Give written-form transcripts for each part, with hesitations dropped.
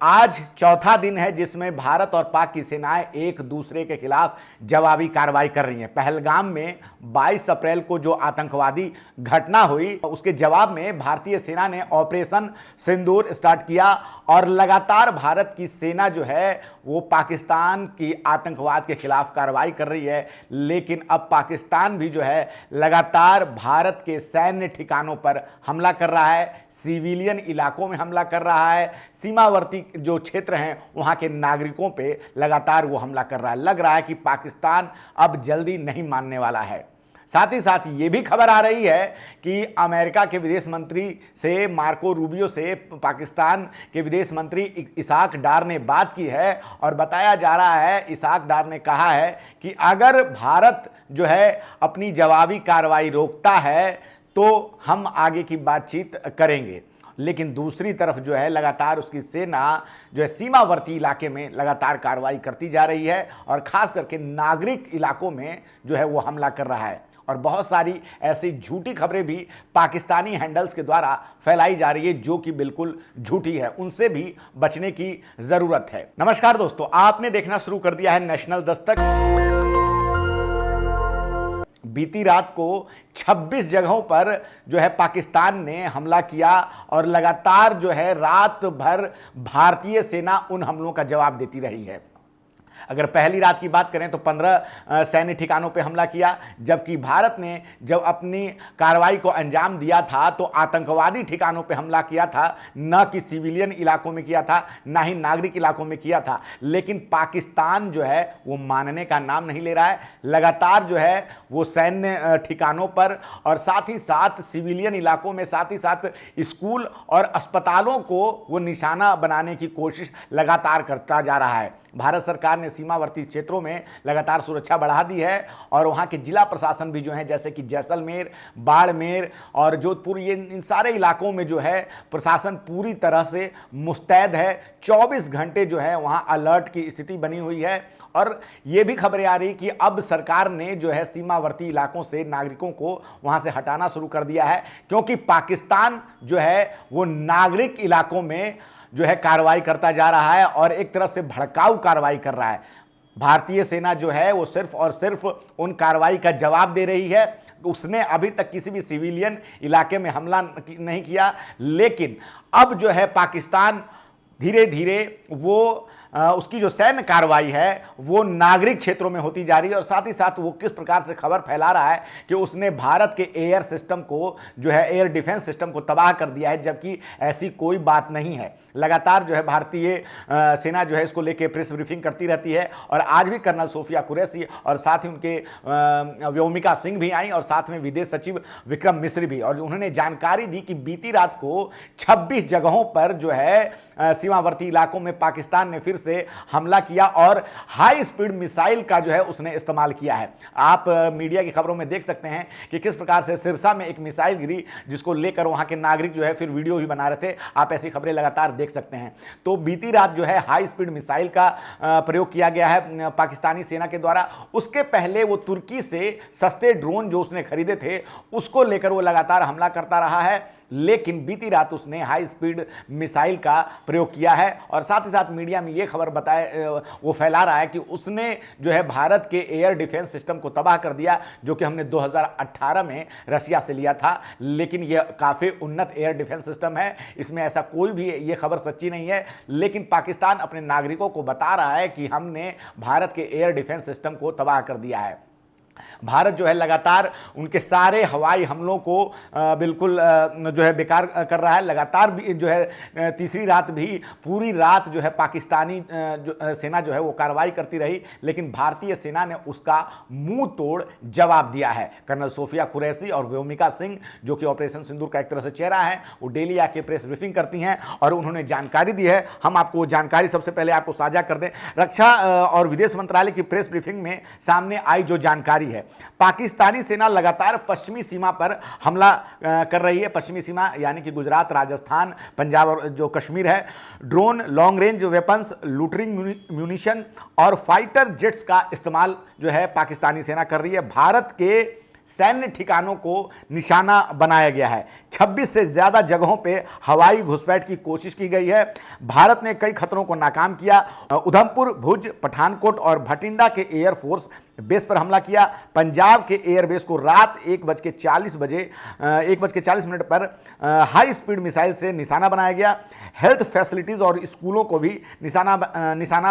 आज चौथा दिन है जिसमें भारत और पाक की सेनाएं एक दूसरे के खिलाफ जवाबी कार्रवाई कर रही हैं। पहलगाम में 22 अप्रैल को जो आतंकवादी घटना हुई उसके जवाब में भारतीय सेना ने ऑपरेशन सिंदूर स्टार्ट किया और लगातार भारत की सेना जो है वो पाकिस्तान की आतंकवाद के खिलाफ कार्रवाई कर रही है। लेकिन अब पाकिस्तान भी जो है लगातार भारत के सैन्य ठिकानों पर हमला कर रहा है, सिविलियन इलाकों में हमला कर रहा है, सीमावर्ती जो क्षेत्र हैं वहां के नागरिकों पे लगातार वो हमला कर रहा है। लग रहा है कि पाकिस्तान अब जल्दी नहीं मानने वाला है। साथ ही साथ ये भी खबर आ रही है कि अमेरिका के विदेश मंत्री से मार्को रूबियो से पाकिस्तान के विदेश मंत्री इसाक डार ने बात की है और बताया जा रहा है, इसाक डार ने कहा है कि अगर भारत जो है अपनी जवाबी कार्रवाई रोकता है तो हम आगे की बातचीत करेंगे। लेकिन दूसरी तरफ जो है लगातार उसकी सेना जो है सीमावर्ती इलाके में लगातार कार्रवाई करती जा रही है और खास करके नागरिक इलाकों में जो है वो हमला कर रहा है। और बहुत सारी ऐसी झूठी खबरें भी पाकिस्तानी हैंडल्स के द्वारा फैलाई जा रही है जो कि बिल्कुल झूठी है, उनसे भी बचने की जरूरत है। नमस्कार दोस्तों, आपने देखना शुरू कर दिया है नेशनल दस्तक। बीती रात को 26 जगहों पर जो है पाकिस्तान ने हमला किया और लगातार जो है रात भर भारतीय सेना उन हमलों का जवाब देती रही है। अगर पहली रात की बात करें तो 15 सैन्य ठिकानों पर हमला किया, जबकि भारत ने जब अपनी कार्रवाई को अंजाम दिया था तो आतंकवादी ठिकानों पर हमला किया था, न कि सिविलियन इलाकों में किया था, ना ही नागरिक इलाकों में किया था। लेकिन पाकिस्तान जो है वो मानने का नाम नहीं ले रहा है। लगातार जो है वो सैन्य ठिकानों पर और साथ ही साथ सिविलियन इलाकों में, साथ ही साथ स्कूल और अस्पतालों को वो निशाना बनाने की कोशिश लगातार करता जा रहा है। भारत सरकार ने सीमावर्ती क्षेत्रों में लगातार सुरक्षा बढ़ा दी है और वहां के जिला प्रशासन भी जो है जैसे कि जैसलमेर, बाड़मेर और जोधपुर, ये इन सारे इलाकों में जो है प्रशासन पूरी तरह से मुस्तैद है। 24 घंटे जो है वहां अलर्ट की स्थिति बनी हुई है। और ये भी खबरें आ रही कि अब सरकार ने जो है सीमावर्ती इलाकों से नागरिकों को वहां से हटाना शुरू कर दिया है, क्योंकि पाकिस्तान जो है वो नागरिक इलाकों में जो है कार्रवाई करता जा रहा है और एक तरह से भड़काऊ कार्रवाई कर रहा है। भारतीय सेना जो है वो सिर्फ और सिर्फ उन कार्रवाई का जवाब दे रही है। उसने अभी तक किसी भी सिविलियन इलाके में हमला नहीं किया, लेकिन अब जो है पाकिस्तान धीरे धीरे वो उसकी जो सैन्य कार्रवाई है वो नागरिक क्षेत्रों में होती जा रही है। और साथ ही साथ वो किस प्रकार से खबर फैला रहा है कि उसने भारत के एयर सिस्टम को जो है एयर डिफेंस सिस्टम को तबाह कर दिया है, जबकि ऐसी कोई बात नहीं है। लगातार जो है भारतीय सेना जो है इसको लेके प्रेस ब्रीफिंग करती रहती है और आज भी कर्नल सोफिया कुरैशी और साथ ही उनके व्योमिका सिंह भी आई और साथ में विदेश सचिव विक्रम मिश्री भी, और उन्होंने जानकारी दी कि बीती रात को 26 जगहों पर जो है सीमावर्ती इलाकों में पाकिस्तान ने फिर से हमला किया और हाई स्पीड मिसाइल का जो है उसने इस्तेमाल किया है। आप मीडिया की खबरों में देख सकते हैं कि किस प्रकार से सिरसा में एक मिसाइल गिरी जिसको लेकर वहां के नागरिक जो है फिर वीडियो भी बना रहे थे। आप ऐसी खबरें लगातार देख सकते हैं। तो बीती रात जो है हाई स्पीड मिसाइल का प्रयोग किया गया है पाकिस्तानी सेना के द्वारा। उसके पहले वो तुर्की से सस्ते ड्रोन जो उसने खरीदे थे उसको लेकर वो लगातार हमला करता रहा है, लेकिन बीती रात उसने हाई स्पीड मिसाइल का प्रयोग किया है। और साथ ही साथ मीडिया में ये खबर वो फैला रहा है कि उसने जो है भारत के एयर डिफेंस सिस्टम को तबाह कर दिया, जो कि हमने 2018 में रशिया से लिया था। लेकिन यह काफ़ी उन्नत एयर डिफेंस सिस्टम है, इसमें ऐसा कोई भी ये खबर सच्ची नहीं है। लेकिन पाकिस्तान अपने नागरिकों को बता रहा है कि हमने भारत के एयर डिफेंस सिस्टम को तबाह कर दिया है। भारत जो है लगातार उनके सारे हवाई हमलों को बिल्कुल जो है बेकार कर रहा है। लगातार भी जो है तीसरी रात भी पूरी रात जो है पाकिस्तानी सेना जो है वो कार्रवाई करती रही, लेकिन भारतीय सेना ने उसका मुंह तोड़ जवाब दिया है। कर्नल सोफिया कुरैशी और व्योमिका सिंह जो कि ऑपरेशन सिंदूर का एक तरह से चेहरा है, वो डेली आके प्रेस ब्रीफिंग करती हैं और उन्होंने जानकारी दी है। हम आपको जानकारी सबसे पहले आपको साझा कर दें। रक्षा और विदेश मंत्रालय की प्रेस ब्रीफिंग में सामने आई जो जानकारी है, पाकिस्तानी सेना लगातार पश्चिमी सीमा पर हमला कर रही है। पश्चिमी सीमा यानी कि गुजरात, राजस्थान, पंजाब और जो कश्मीर है। Drone, long range weapons, loitering munition और फाइटर जेट्स का इस्तेमाल जो है पाकिस्तानी सेना कर रही है। भारत के सैन्य ठिकानों को निशाना बनाया गया है। 26 से ज्यादा जगहों पे हवाई घुसपैठ की कोशिश की गई है। भारत ने कई खतरों को नाकाम किया। उधमपुर, भुज, पठानकोट और भटिंडा के एयरफोर्स बेस पर हमला किया। पंजाब के एयरबेस को रात 1:40 पर हाई स्पीड मिसाइल से निशाना बनाया गया। हेल्थ फैसिलिटीज और स्कूलों को भी निशाना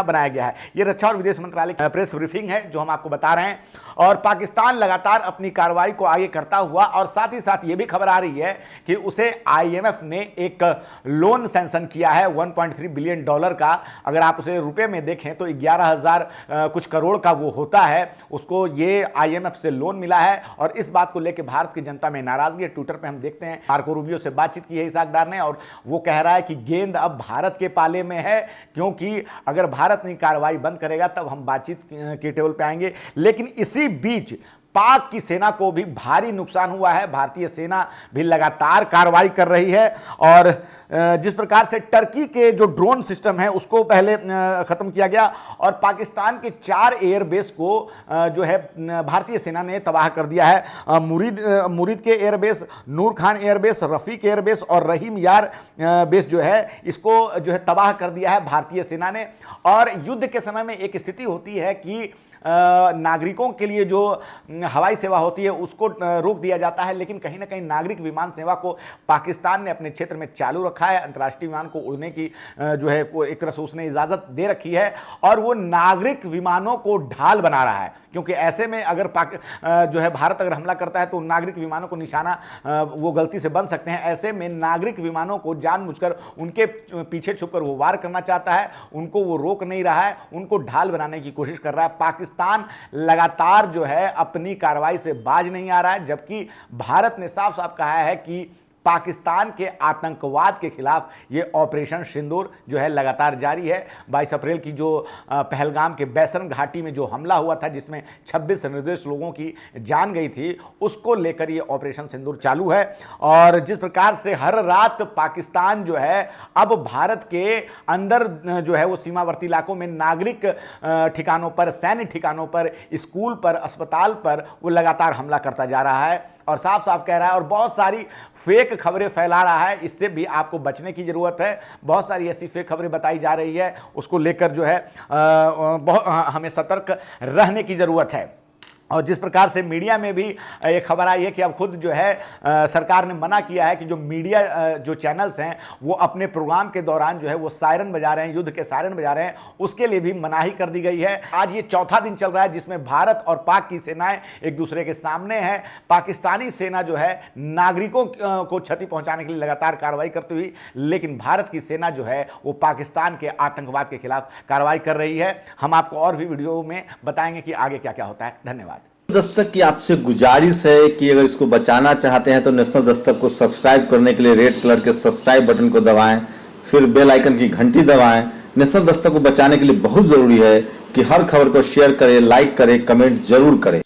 बनाया गया है। यह रक्षा और विदेश मंत्रालय की प्रेस ब्रीफिंग है जो हम आपको बता रहे हैं। और पाकिस्तान लगातार अपनी कार्रवाई को आगे करता हुआ, और साथ ही साथ यह भी खबर आ रही है कि उसे IMF ने एक लोन सैंक्शन किया है $1.3 बिलियन का। अगर आप उसे रुपए में देखें तो 11,000 कुछ करोड़ का वो होता है। उसको ये IMF से लोन मिला है और इस बात को लेकर भारत की जनता में नाराजगी है। ट्विटर पे हम देखते हैं मार्को रूबियो से बातचीत की है इसाकदार ने, और वो कह रहा है कि गेंद अब भारत के पाले में है, क्योंकि अगर भारत ने कार्रवाई बंद करेगा तब हम बातचीत के टेबल पे आएंगे। लेकिन इसी बीच पाक की सेना को भी भारी नुकसान हुआ है। भारतीय सेना भी लगातार कार्रवाई कर रही है, और जिस प्रकार से टर्की के जो ड्रोन सिस्टम है उसको पहले खत्म किया गया, और पाकिस्तान के 4 एयरबेस को जो है भारतीय सेना ने तबाह कर दिया है। मुरीद के एयरबेस, नूर खान एयरबेस, रफीक एयरबेस और रहीम यार बेस जो है इसको जो है तबाह कर दिया है भारतीय सेना ने। और युद्ध के समय में एक स्थिति होती है कि नागरिकों के लिए जो हवाई सेवा होती है उसको रोक दिया जाता है, लेकिन कहीं ना कहीं नागरिक विमान सेवा को पाकिस्तान ने अपने क्षेत्र में चालू रखा है। अंतर्राष्ट्रीय विमान को उड़ने की जो है एक तरह से उसने इजाजत दे रखी है, और वो नागरिक विमानों को ढाल बना रहा है, क्योंकि ऐसे में अगर जो है भारत अगर हमला करता है तो नागरिक विमानों को निशाना वो गलती से बन सकते हैं। ऐसे में नागरिक विमानों को जानबूझकर उनके पीछे छुपकर वो वार करना चाहता है, उनको वो रोक नहीं रहा है, उनको ढाल बनाने की कोशिश कर रहा है। पाकिस्तान लगातार जो है अपनी कार्रवाई से बाज नहीं आ रहा है, जबकि भारत ने साफ साफ कहा है कि पाकिस्तान के आतंकवाद के खिलाफ ये ऑपरेशन सिंदूर जो है लगातार जारी है। 22 अप्रैल की जो पहलगाम के बैसरन घाटी में जो हमला हुआ था जिसमें 26 निर्दोष लोगों की जान गई थी, उसको लेकर ये ऑपरेशन सिंदूर चालू है। और जिस प्रकार से हर रात पाकिस्तान जो है अब भारत के अंदर जो है वो सीमावर्ती इलाकों में नागरिक ठिकानों पर, सैन्य ठिकानों पर, स्कूल पर, अस्पताल पर वो लगातार हमला करता जा रहा है और साफ साफ कह रहा है, और बहुत सारी फेक खबरें फैला रहा है। इससे भी आपको बचने की जरूरत है। बहुत सारी ऐसी फेक खबरें बताई जा रही है, उसको लेकर जो है हमें सतर्क रहने की जरूरत है। और जिस प्रकार से मीडिया में भी एक खबर आई है कि अब खुद जो है सरकार ने मना किया है कि जो मीडिया जो चैनल्स हैं वो अपने प्रोग्राम के दौरान जो है वो सायरन बजा रहे हैं, युद्ध के सायरन बजा रहे हैं, उसके लिए भी मनाही कर दी गई है। आज ये चौथा दिन चल रहा है जिसमें भारत और पाक की सेनाएं एक दूसरे के सामने हैं। पाकिस्तानी सेना जो है नागरिकों को क्षति पहुंचाने के लिए लगातार कार्रवाई करती हुई, लेकिन भारत की सेना जो है वो पाकिस्तान के आतंकवाद के खिलाफ कार्रवाई कर रही है। हम आपको और भी वीडियो में बताएंगे कि आगे क्या क्या होता है। धन्यवाद। दस्तक की आपसे गुजारिश है कि अगर इसको बचाना चाहते हैं तो नेशनल दस्तक को सब्सक्राइब करने के लिए रेड कलर के सब्सक्राइब बटन को दबाएं, फिर बेल आइकन की घंटी दबाएं। नेशनल दस्तक को बचाने के लिए बहुत जरूरी है कि हर खबर को शेयर करें, लाइक करें, कमेंट जरूर करें।